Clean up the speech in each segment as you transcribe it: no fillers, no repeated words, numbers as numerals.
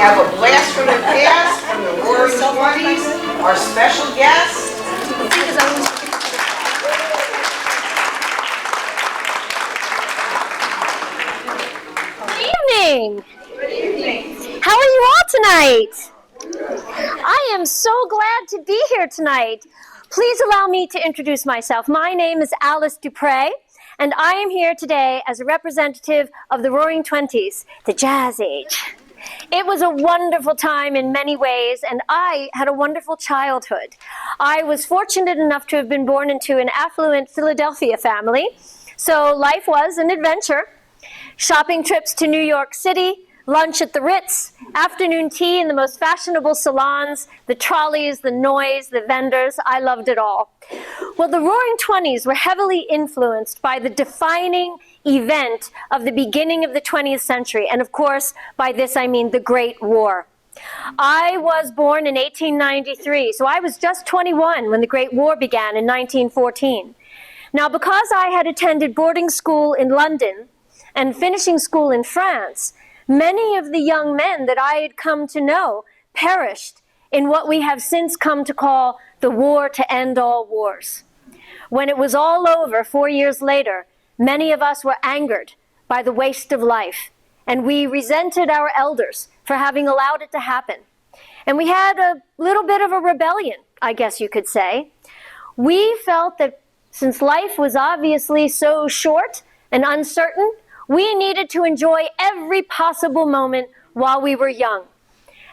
have a blast from the past from the Roaring Twenties, our special guest. Good evening. Good evening. How are you all tonight? I am so glad to be here tonight. Please allow me to introduce myself. My name is Alice Dupuy, and I am here today as a representative of the Roaring Twenties, the Jazz Age. It was a wonderful time in many ways, and I had a wonderful childhood. I was fortunate enough to have been born into an affluent Philadelphia family, so life was an adventure. Shopping trips to New York City, lunch at the Ritz, afternoon tea in the most fashionable salons, the trolleys, the noise, the vendors. I loved it all. Well, the Roaring Twenties were heavily influenced by the defining event of the beginning of the 20th century. And of course, by this I mean the Great War. I was born in 1893, so I was just 21 when the Great War began in 1914. Now, because I had attended boarding school in London and finishing school in France, many of the young men that I had come to know perished in what we have since come to call the war to end all wars. When it was all over 4 years later, many of us were angered by the waste of life, and we resented our elders for having allowed it to happen. And we had a little bit of a rebellion, I guess you could say. We felt that since life was obviously so short and uncertain, we needed to enjoy every possible moment while we were young.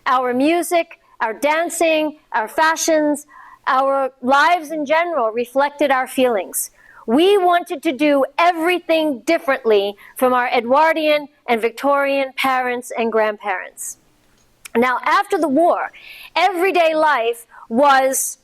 Our music, our dancing, our fashions, our lives in general reflected our feelings. We wanted to do everything differently from our Edwardian and Victorian parents and grandparents. Now, after the war, everyday life was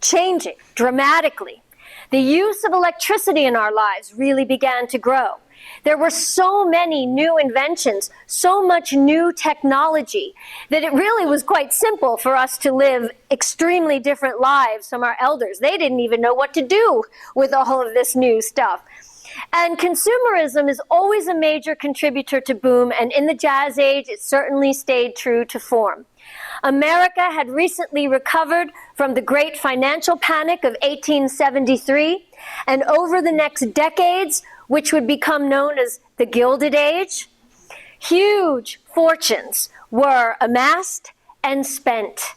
changing dramatically. The use of electricity in our lives really began to grow. There were so many new inventions, so much new technology, that it really was quite simple for us to live extremely different lives from our elders. They didn't even know what to do with all of this new stuff. And consumerism is always a major contributor to boom, and in the Jazz Age, it certainly stayed true to form. America had recently recovered from the great financial panic of 1873, and over the next decades, which would become known as the Gilded Age, huge fortunes were amassed and spent.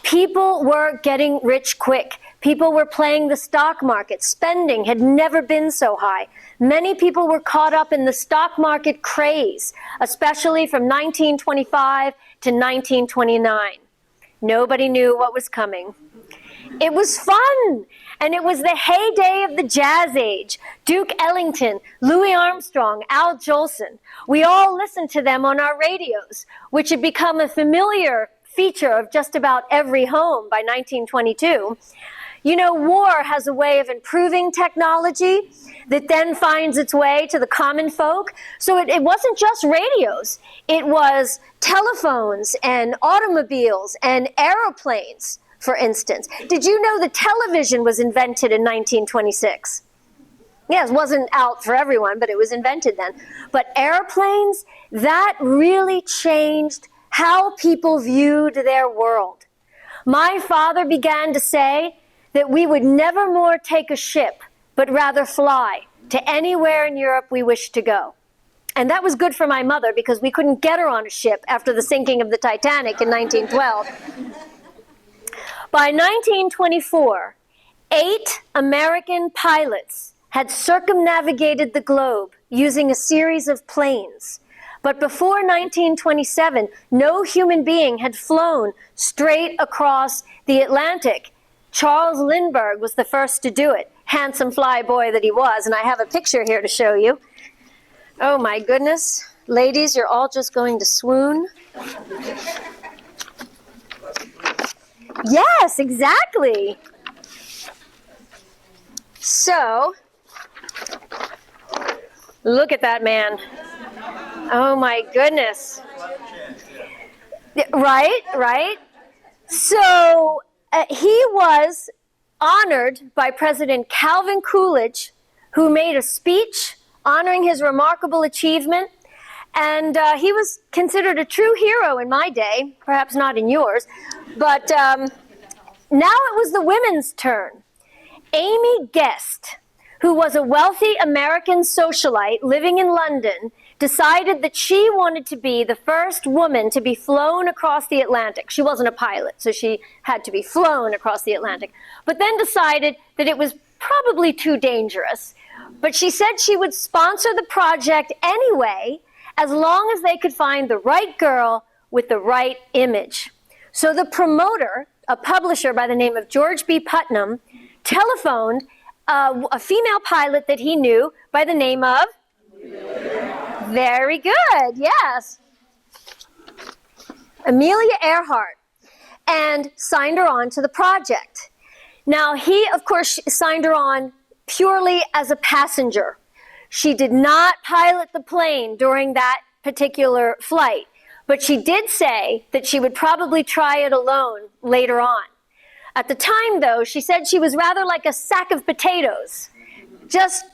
People were getting rich quick. People were playing the stock market. Spending had never been so high. Many people were caught up in the stock market craze, especially from 1925 to 1929. Nobody knew what was coming. It was fun, and it was the heyday of the Jazz Age. Duke Ellington, Louis Armstrong, Al Jolson. We all listened to them on our radios, which had become a familiar feature of just about every home by 1922. You know, war has a way of improving technology that then finds its way to the common folk. So it wasn't just radios. It was telephones and automobiles and aeroplanes, for instance. Did you know the television was invented in 1926? Yes, it wasn't out for everyone, but it was invented then. But airplanes, that really changed how people viewed their world. My father began to say that we would never more take a ship, but rather fly to anywhere in Europe we wished to go. And that was good for my mother because we couldn't get her on a ship after the sinking of the Titanic in 1912. By 1924, 8 American pilots had circumnavigated the globe using a series of planes. But before 1927, no human being had flown straight across the Atlantic. Charles Lindbergh was the first to do it, handsome fly boy that he was, and I have a picture here to show you. Oh my goodness. Ladies, you're all just going to swoon. Yes, exactly. So, look at that man. Oh my goodness. Right. So, he was honored by President Calvin Coolidge, who made a speech honoring his remarkable achievement. And he was considered a true hero in my day, perhaps not in yours. But now it was the women's turn. Amy Guest, who was a wealthy American socialite living in London, decided that she wanted to be the first woman to be flown across the Atlantic. She wasn't a pilot, so she had to be flown across the Atlantic, but then decided that it was probably too dangerous. But she said she would sponsor the project anyway, as long as they could find the right girl with the right image. So the promoter, a publisher by the name of George B. Putnam, telephoned a female pilot that he knew by the name of? Very good, yes. Amelia Earhart, and signed her on to the project. Now, he, of course, signed her on purely as a passenger. She did not pilot the plane during that particular flight, but she did say that she would probably try it alone later on. At the time, though, she said she was rather like a sack of potatoes, just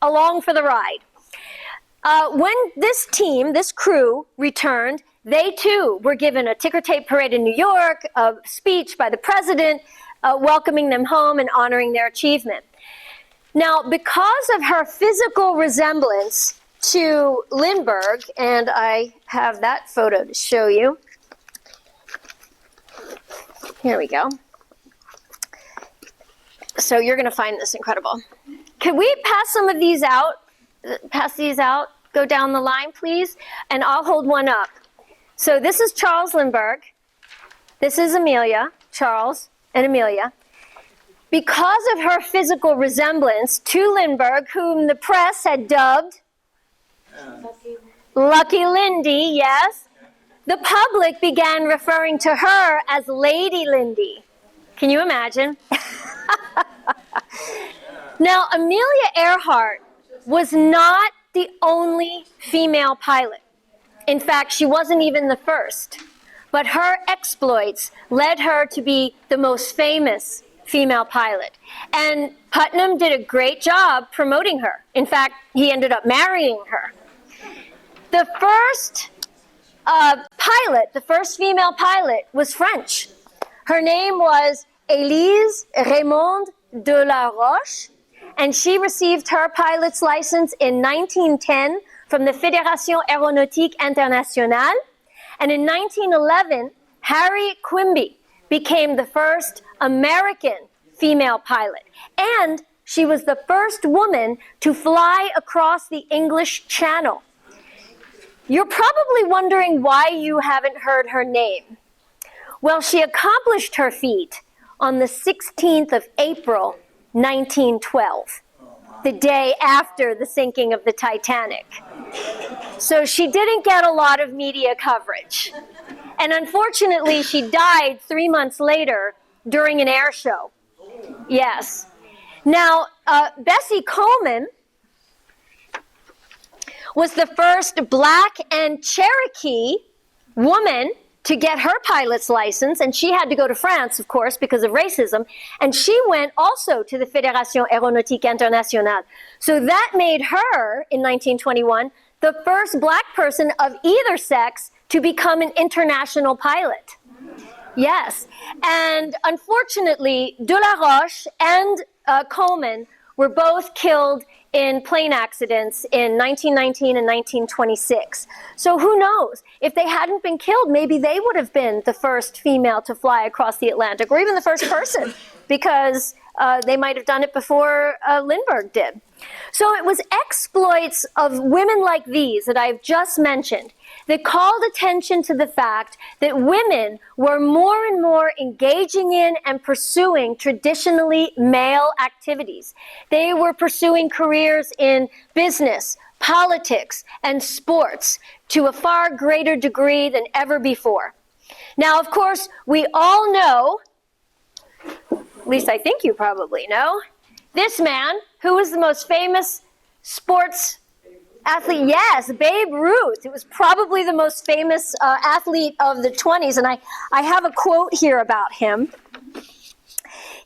along for the ride. When this team, this crew, returned, they too were given a ticker tape parade in New York, a speech by the president, welcoming them home and honoring their achievement. Now, because of her physical resemblance to Lindbergh, and I have that photo to show you. Here we go. So you're going to find this incredible. Could we pass some of these out? Pass these out. Go down the line, please. And I'll hold one up. So this is Charles Lindbergh. This is Amelia, Charles and Amelia. Because of her physical resemblance to Lindbergh, whom the press had dubbed Lucky Lindy, yes, the public began referring to her as Lady Lindy. Can you imagine? Now, Amelia Earhart was not the only female pilot. In fact, she wasn't even the first. But her exploits led her to be the most famous female pilot. And Putnam did a great job promoting her. In fact, he ended up marrying her. The first pilot, the first female pilot, was French. Her name was Élise Raymonde de la Roche, and she received her pilot's license in 1910 from the Fédération Aéronautique Internationale. And in 1911, Harriet Quimby became the first American female pilot. And she was the first woman to fly across the English Channel. You're probably wondering why you haven't heard her name. Well, she accomplished her feat on the 16th of April, 1912, the day after the sinking of the Titanic. So she didn't get a lot of media coverage. And unfortunately, she died 3 months later during an air show. Yes. Now, Bessie Coleman was the first Black and Cherokee woman to get her pilot's license, and she had to go to France, of course, because of racism, and she went also to the Fédération Aéronautique Internationale. So that made her, in 1921, the first Black person of either sex to become an international pilot. Yes, and unfortunately, De La Roche and Coleman were both killed in plane accidents in 1919 and 1926. So who knows? If they hadn't been killed, maybe they would have been the first female to fly across the Atlantic, or even the first person, because they might have done it before Lindbergh did. So it was exploits of women like these that I've just mentioned that called attention to the fact that women were more and more engaging in and pursuing traditionally male activities. They were pursuing careers in business, politics, and sports to a far greater degree than ever before. Now, of course, we all know, at least I think you probably know, this man, who was the most famous sports athlete, yes, Babe Ruth. It was probably the most famous athlete of the 20s, and I have a quote here about him.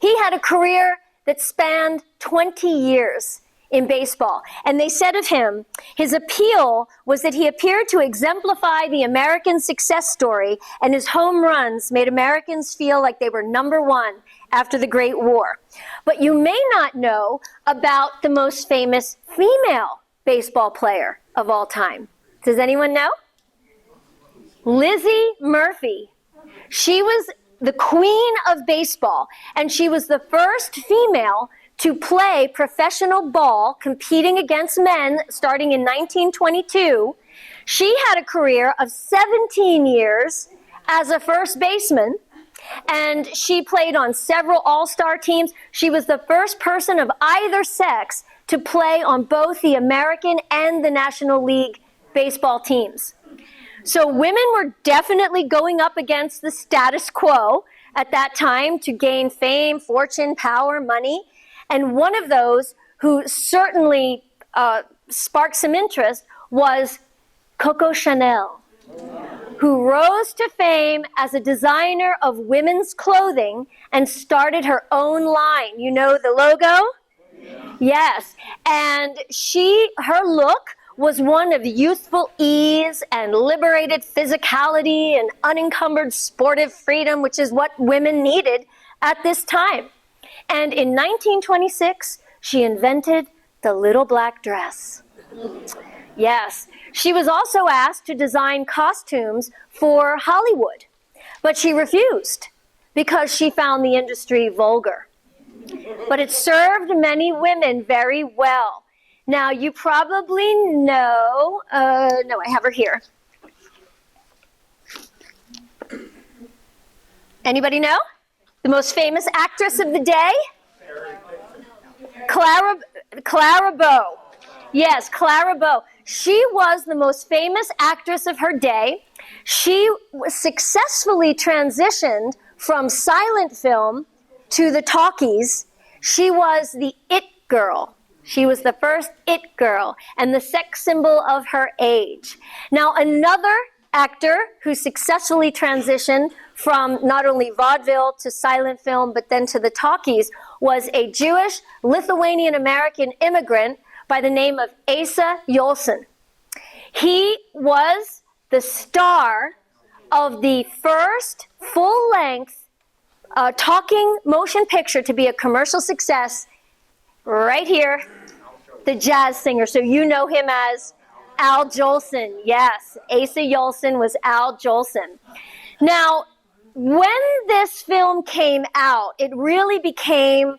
He had a career that spanned 20 years in baseball. And they said of him, his appeal was that he appeared to exemplify the American success story, and his home runs made Americans feel like they were number one after the Great War. But you may not know about the most famous female baseball player of all time. Does anyone know? Lizzie Murphy. She was the queen of baseball, and she was the first female to play professional ball, competing against men starting in 1922. She had a career of 17 years as a first baseman, and she played on several all-star teams. She was the first person of either sex to play on both the American and the National League baseball teams. So women were definitely going up against the status quo at that time to gain fame, fortune, power, money. And one of those who certainly sparked some interest was Coco Chanel, who rose to fame as a designer of women's clothing and started her own line. You know the logo? Yes. And her look was one of youthful ease and liberated physicality and unencumbered sportive freedom, which is what women needed at this time. And in 1926, she invented the little black dress. Yes. She was also asked to design costumes for Hollywood, but she refused because she found the industry vulgar. But it served many women very well. Now, you probably know, no, I have her here. Anybody know? The most famous actress of the day? Clara Bow. Yes, Clara Bow. She was the most famous actress of her day. She successfully transitioned from silent film to the talkies. She was the it girl. She was the first it girl and the sex symbol of her age. Now, another actor who successfully transitioned from not only vaudeville to silent film, but then to the talkies, was a Jewish Lithuanian-American immigrant by the name of Asa Yolson. He was the star of the first full-length talking motion picture to be a commercial success right here, the jazz singer. So you know him as Al Jolson. Yes, Asa Yolson was Al Jolson. Now, when this film came out, it really became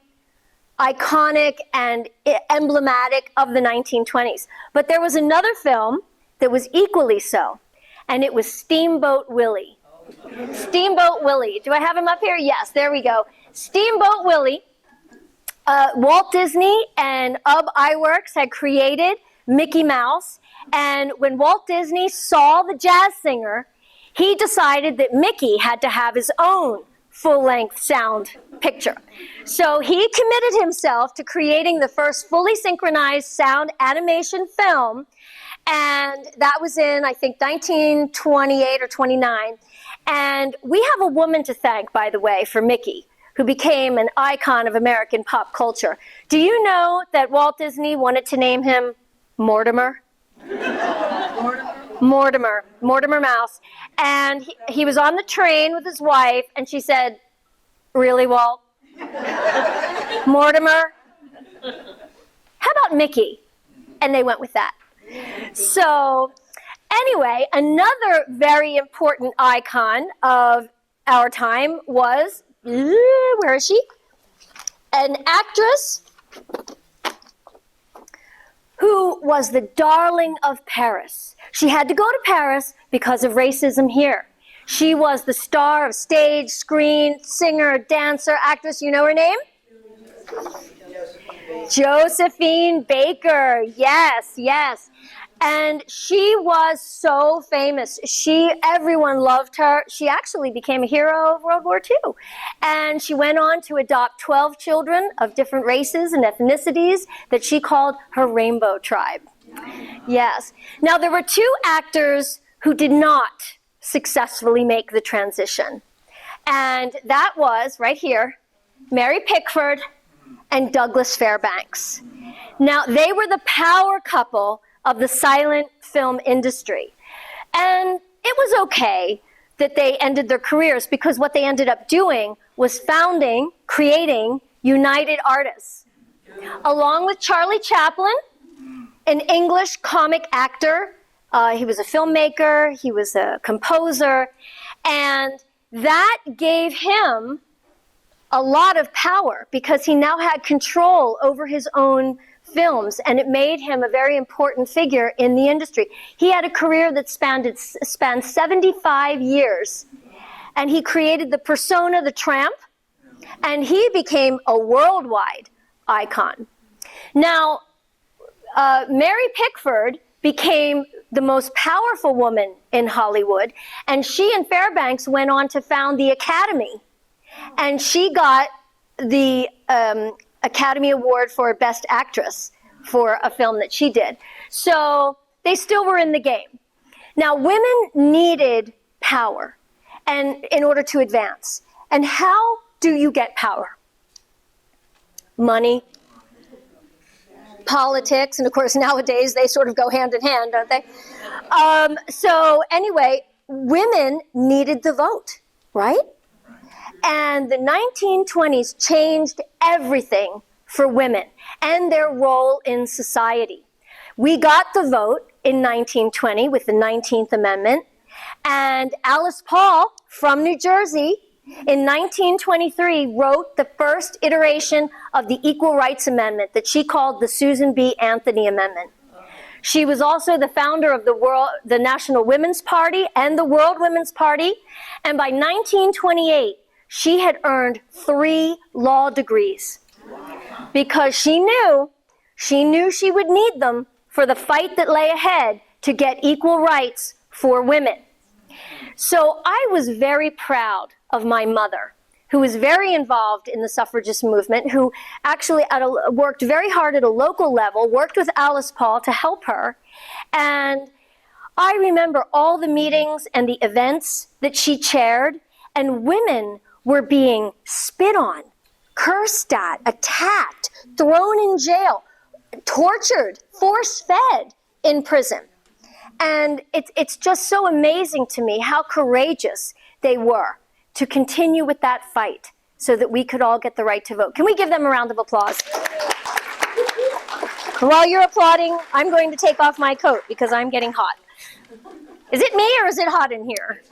iconic and emblematic of the 1920s. But there was another film that was equally so, and it was Steamboat Willie. Steamboat Willie. Do I have him up here? Yes, there we go. Steamboat Willie. Walt Disney and Ub Iwerks had created Mickey Mouse, and when Walt Disney saw the jazz singer, he decided that Mickey had to have his own full-length sound picture. So he committed himself to creating the first fully synchronized sound animation film, and that was in, I think, 1928 or 29. And we have a woman to thank, by the way, for Mickey, who became an icon of American pop culture. Do you know that Walt Disney wanted to name him Mortimer? Mortimer Mouse. And he was on the train with his wife, and she said, "Really, Walt? Mortimer? How about Mickey?" And they went with that. So anyway, another very important icon of our time was, where is she? An actress who was the darling of Paris. She had to go to Paris because of racism here. She was the star of stage, screen, singer, dancer, actress. You know her name? Josephine Baker. Yes, yes. And she was so famous. Everyone loved her. She actually became a hero of World War II. And she went on to adopt 12 children of different races and ethnicities that she called her Rainbow Tribe. Yes. Now, there were two actors who did not successfully make the transition. And that was, right here, Mary Pickford and Douglas Fairbanks. Now, they were the power couple of the silent film industry. And it was okay that they ended their careers, because what they ended up doing was creating United Artists. Along with Charlie Chaplin, an English comic actor. He was a filmmaker, he was a composer, and that gave him a lot of power because he now had control over his own films, and it made him a very important figure in the industry. He had a career that spanned 75 years, and he created the persona, the tramp, and he became a worldwide icon. Now, Mary Pickford became the most powerful woman in Hollywood, and she and Fairbanks went on to found the Academy, and she got the Academy Award for Best Actress for a film that she did. So they still were in the game. Now, women needed power and in order to advance. And how do you get power? Money, politics, and of course nowadays they sort of go hand in hand, don't they? So anyway, women needed the vote, right? And the 1920s changed everything for women and their role in society. We got the vote in 1920 with the 19th Amendment, and Alice Paul from New Jersey in 1923 wrote the first iteration of the Equal Rights Amendment that she called the Susan B. Anthony Amendment. She was also the founder of the National Women's Party and the World Women's Party, and by 1928, she had earned 3 law degrees because she knew she would need them for the fight that lay ahead to get equal rights for women. So I was very proud of my mother, who was very involved in the suffragist movement, who actually worked very hard at a local level, worked with Alice Paul to help her. And I remember all the meetings and the events that she chaired, and women were being spit on, cursed at, attacked, thrown in jail, tortured, force-fed in prison. And it's just so amazing to me how courageous they were to continue with that fight so that we could all get the right to vote. Can we give them a round of applause? While you're applauding, I'm going to take off my coat because I'm getting hot. Is it me or is it hot in here?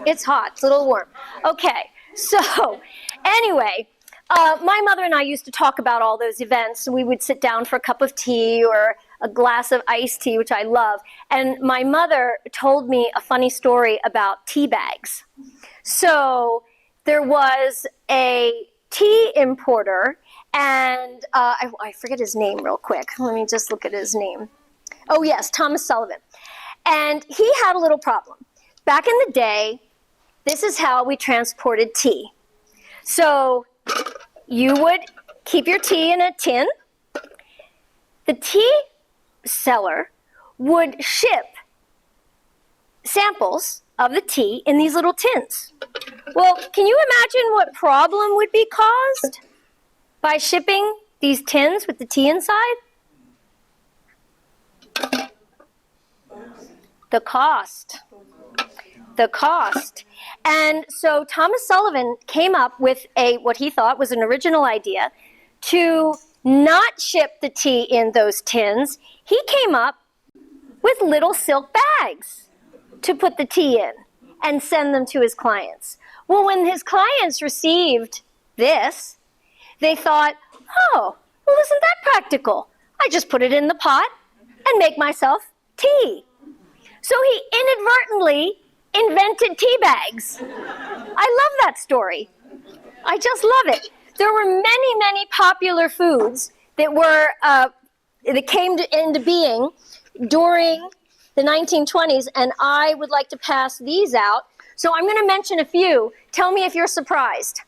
It's hot. It's a little warm. Okay. So anyway, my mother and I used to talk about all those events. We would sit down for a cup of tea or a glass of iced tea, which I love. And my mother told me a funny story about tea bags. So there was a tea importer, and I forget his name real quick. Let me just look at his name. Oh, yes, Thomas Sullivan. And he had a little problem. Back in the day, this is how we transported tea. So you would keep your tea in a tin. The tea seller would ship samples of the tea in these little tins. Well, can you imagine what problem would be caused by shipping these tins with the tea inside? The cost. The cost. And so Thomas Sullivan came up with what he thought was an original idea to not ship the tea in those tins. He came up with little silk bags to put the tea in and send them to his clients. Well, when his clients received this, they thought, oh, well, isn't that practical? I just put it in the pot and make myself tea. So he inadvertently invented tea bags. I love that story. I just love it. There were many, many popular foods that came into being during the 1920s, and I would like to pass these out. So I'm going to mention a few. Tell me if you're surprised.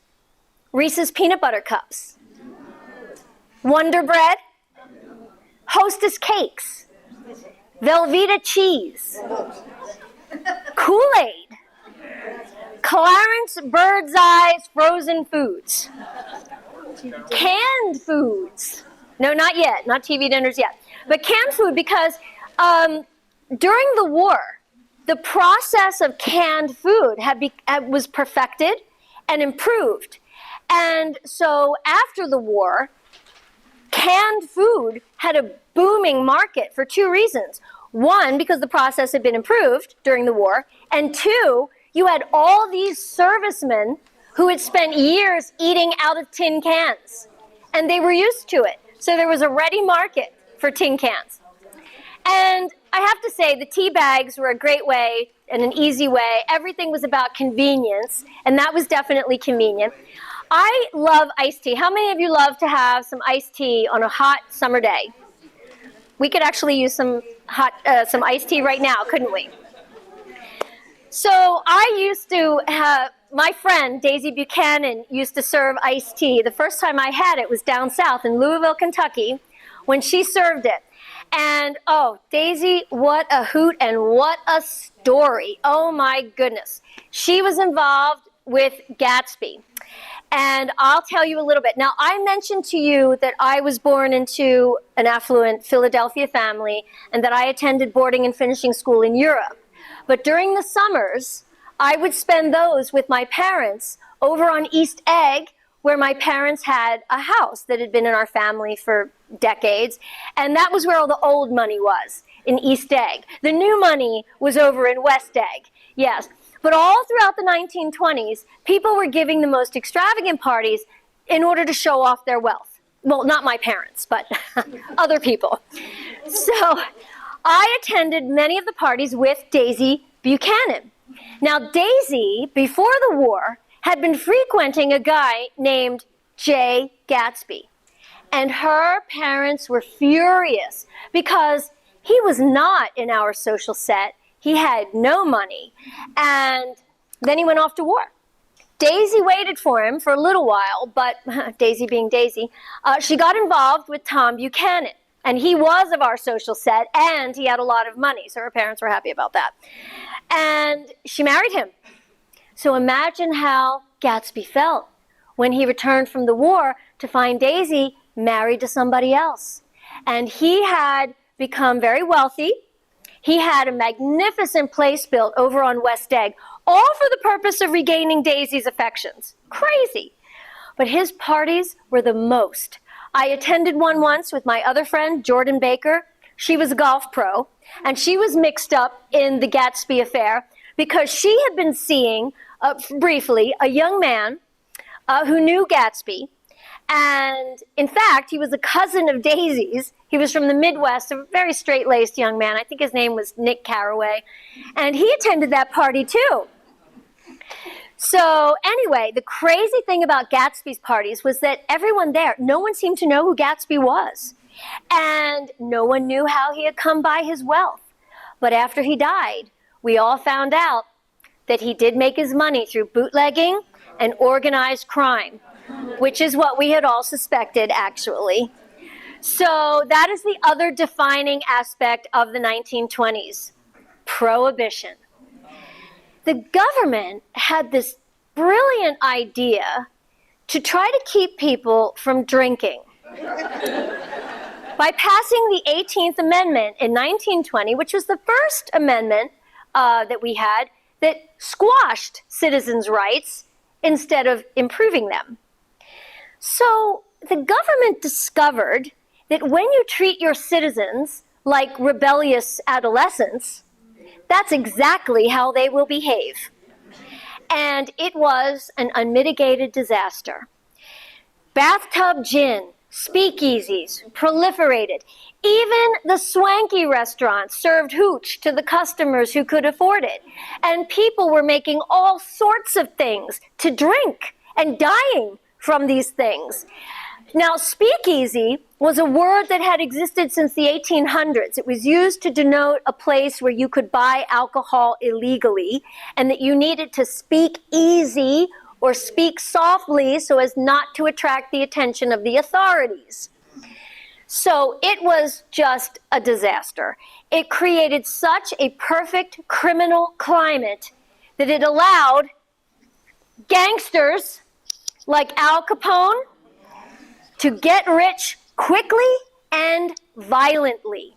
Reese's Peanut Butter Cups. Wonder Bread. Hostess Cakes. Velveeta Cheese. Kool-Aid. Clarence Birdseye's Frozen Foods. canned foods. No, not yet. Not TV dinners yet. But canned food because during the war, the process of canned food was perfected and improved. And so after the war, canned food had a booming market for two reasons. One, because the process had been improved during the war. And two, you had all these servicemen who had spent years eating out of tin cans. And they were used to it. So there was a ready market for tin cans. And I have to say, the tea bags were a great way and an easy way. Everything was about convenience, and that was definitely convenient. I love iced tea. How many of you love to have some iced tea on a hot summer day? We could actually use some iced tea right now, couldn't we? So I used to have, my friend Daisy Buchanan used to serve iced tea. The first time I had it was down south in Louisville, Kentucky, when she served it. And, oh, Daisy, what a hoot and what a story. Oh, my goodness. She was involved with Gatsby. And I'll tell you a little bit. Now, I mentioned to you that I was born into an affluent Philadelphia family and that I attended boarding and finishing school in Europe. But during the summers, I would spend those with my parents over on East Egg, where my parents had a house that had been in our family for decades. And that was where all the old money was, in East Egg. The new money was over in West Egg, yes. But all throughout the 1920s, people were giving the most extravagant parties in order to show off their wealth. Well, not my parents, but other people. So I attended many of the parties with Daisy Buchanan. Now, Daisy, before the war, had been frequenting a guy named J. Gatsby. And her parents were furious because he was not in our social set. He had no money. And then he went off to war. Daisy waited for him for a little while, but Daisy being Daisy, she got involved with Tom Buchanan. And he was of our social set, and he had a lot of money. So her parents were happy about that. And she married him. So imagine how Gatsby felt when he returned from the war to find Daisy married to somebody else. And he had become very wealthy. He had a magnificent place built over on West Egg, all for the purpose of regaining Daisy's affections. Crazy. But his parties were the most. I attended one once with my other friend, Jordan Baker. She was a golf pro, and she was mixed up in the Gatsby affair because she had been seeing, briefly, a young man who knew Gatsby. And in fact, he was a cousin of Daisy's. He was from the Midwest, a very straight-laced young man. I think his name was Nick Carraway. And he attended that party too. So anyway, the crazy thing about Gatsby's parties was that everyone there, no one seemed to know who Gatsby was. And no one knew how he had come by his wealth. But after he died, we all found out that he did make his money through bootlegging and organized crime, which is what we had all suspected, actually. So that is the other defining aspect of the 1920s, prohibition. The government had this brilliant idea to try to keep people from drinking. By passing the 18th Amendment in 1920, which was the first amendment that we had that squashed citizens' rights instead of improving them. So the government discovered that when you treat your citizens like rebellious adolescents, that's exactly how they will behave. And it was an unmitigated disaster. Bathtub gin, speakeasies proliferated. Even the swanky restaurants served hooch to the customers who could afford it. And people were making all sorts of things to drink and dying from these things. Now, speakeasy was a word that had existed since the 1800s. It was used to denote a place where you could buy alcohol illegally and that you needed to speak easy or speak softly so as not to attract the attention of the authorities. So it was just a disaster. It created such a perfect criminal climate that it allowed gangsters like Al Capone to get rich quickly and violently.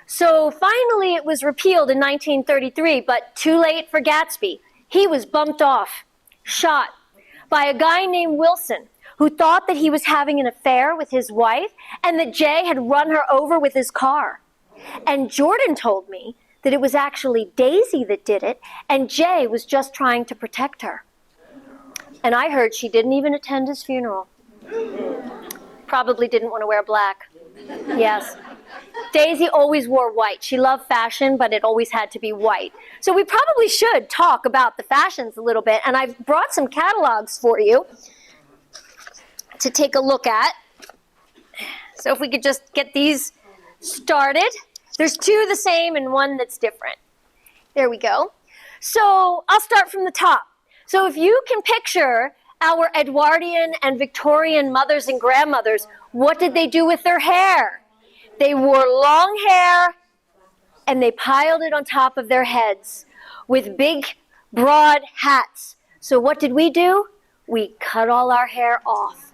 So finally it was repealed in 1933, but too late for Gatsby. He was bumped off, shot by a guy named Wilson, who thought that he was having an affair with his wife and that Jay had run her over with his car. And Jordan told me that it was actually Daisy that did it, and Jay was just trying to protect her. And I heard she didn't even attend his funeral. Probably didn't want to wear black. Yes. Daisy always wore white. She loved fashion, but it always had to be white. So we probably should talk about the fashions a little bit, and I've brought some catalogs for you to take a look at. So if we could just get these started. There's two the same and one that's different. There we go. So I'll start from the top. So if you can picture our Edwardian and Victorian mothers and grandmothers, what did they do with their hair? They wore long hair and they piled it on top of their heads with big, broad hats. So what did we do? We cut all our hair off.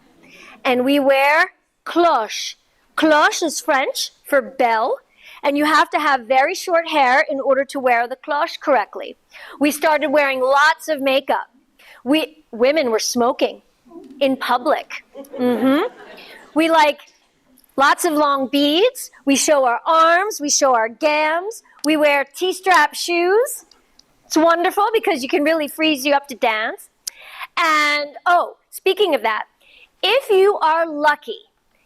And we wear cloche. Cloche is French for bell, and you have to have very short hair in order to wear the cloche correctly. We started wearing lots of makeup. Women were smoking in public. We like lots of long beads. We show our arms. We show our gams. We wear T-strap shoes. It's wonderful because you can really freeze you up to dance. And, oh, speaking of that, if you are lucky,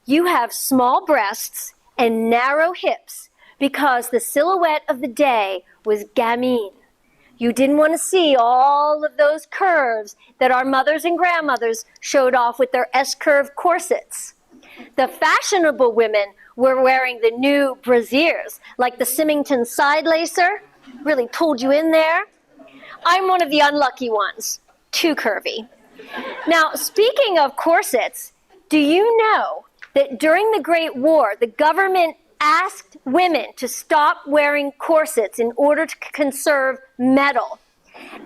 you have small breasts and narrow hips because the silhouette of the day was gamine. You didn't want to see all of those curves that our mothers and grandmothers showed off with their S-curve corsets. The fashionable women were wearing the new brasiers, like the Symington side lacer, really pulled you in there. I'm one of the unlucky ones, too curvy. Now, speaking of corsets, do you know that during the Great War, the government asked women to stop wearing corsets in order to conserve metal?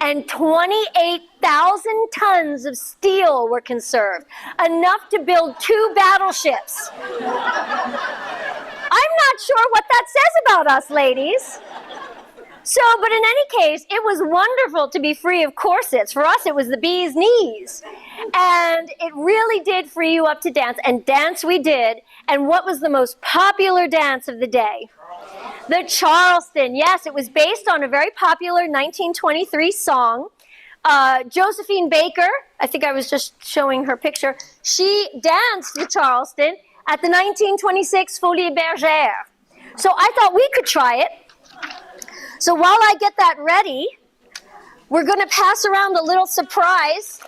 And 28,000 tons of steel were conserved, enough to build 2 battleships. I'm not sure what that says about us, ladies. So, but in any case, it was wonderful to be free of corsets. For us, it was the bee's knees. And it really did free you up to dance. And dance we did. And what was the most popular dance of the day? The Charleston. Yes, it was based on a very popular 1923 song. Josephine Baker, I think I was just showing her picture, she danced the Charleston at the 1926 Folies Bergère. So I thought we could try it. So while I get that ready, we're going to pass around a little surprise.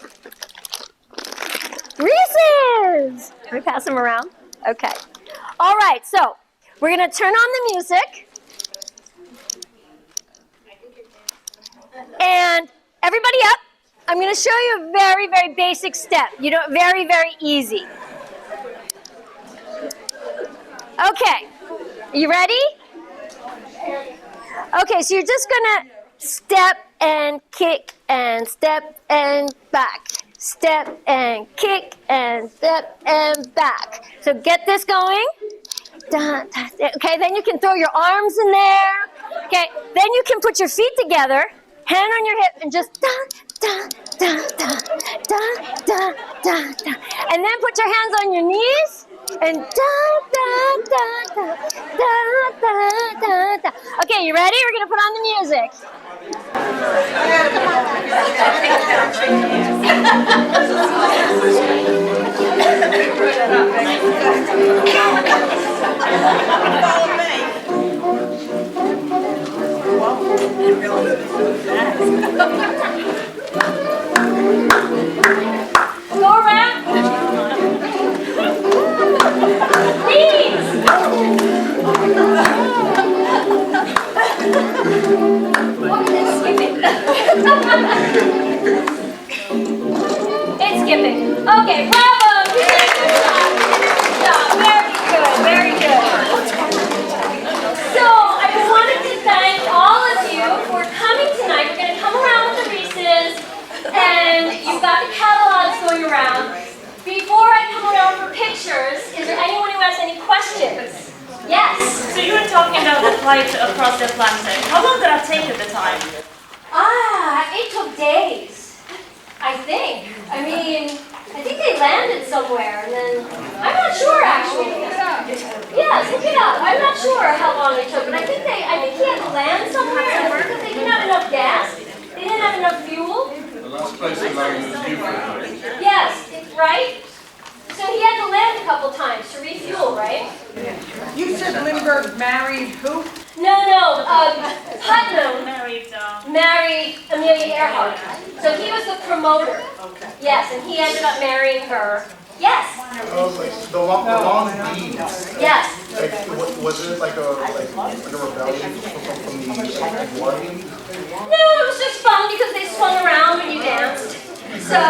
Reese's! Can we pass them around? Okay. All right, so we're going to turn on the music. And everybody up. I'm going to show you a very, very basic step. You know, very, very easy. Okay. You ready? Okay, so you're just going to step and kick and step and back. Step and kick and step and back. So get this going. Okay, then you can throw your arms in there. Okay, then you can put your feet together, hand on your hip, and just da, da, da, da, da, da, da, da. And then put your hands on your knees. And da, da, da, da, da, da, da, da. Okay, you ready? We're going to put on the music. Go around. It's skipping. Okay, bravo! You did a good job. Good job. Very good, very good. So I wanted to thank all of you for coming tonight. We're going to come around with the Reese's, and you've got the catalogs going around. before I come around for pictures, is there anyone who has any questions? Yes? So you were talking about the flight across the Atlantic. How long did that take at the time? It took days, I think. I think they landed somewhere, and then, I'm not sure actually. Yes, look it up. I'm not sure how long it took, but I think he had to land somewhere because they didn't have enough gas. They didn't have enough fuel. The last place they landed was Dupuy. Yes, right? So he had to land a couple times to refuel, right? You said Lindbergh married who? No, Putnam Married, married Amelia Earhart. So he was the promoter. Okay. Yes, and he ended up marrying her. Yes, The long beans. yes. Like, was it like a rebellion from the war? No, it was just fun because they swung around when you danced. So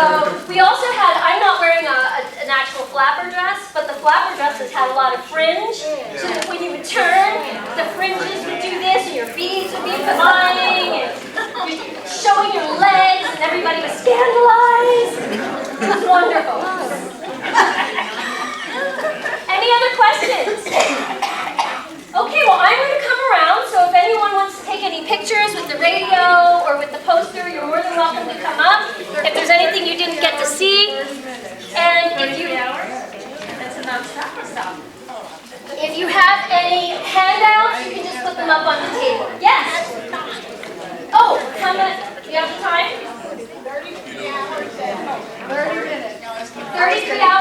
we also had, I'm not wearing an actual flapper dress, but the flapper dresses had a lot of fringe. So that when you would turn, the fringes would do this and your beads would be flying and you're showing your legs and everybody was scandalized. It was wonderful. Any other questions? Okay, well I'm going to come around, so if anyone wants to take any pictures with the radio or with the poster, you're more than welcome to come up. If there's anything you didn't get to see, and if you have any handouts, you can just put them up on the table. Yes? Oh, how much? Do you have the time? 33 hours. 33 hours.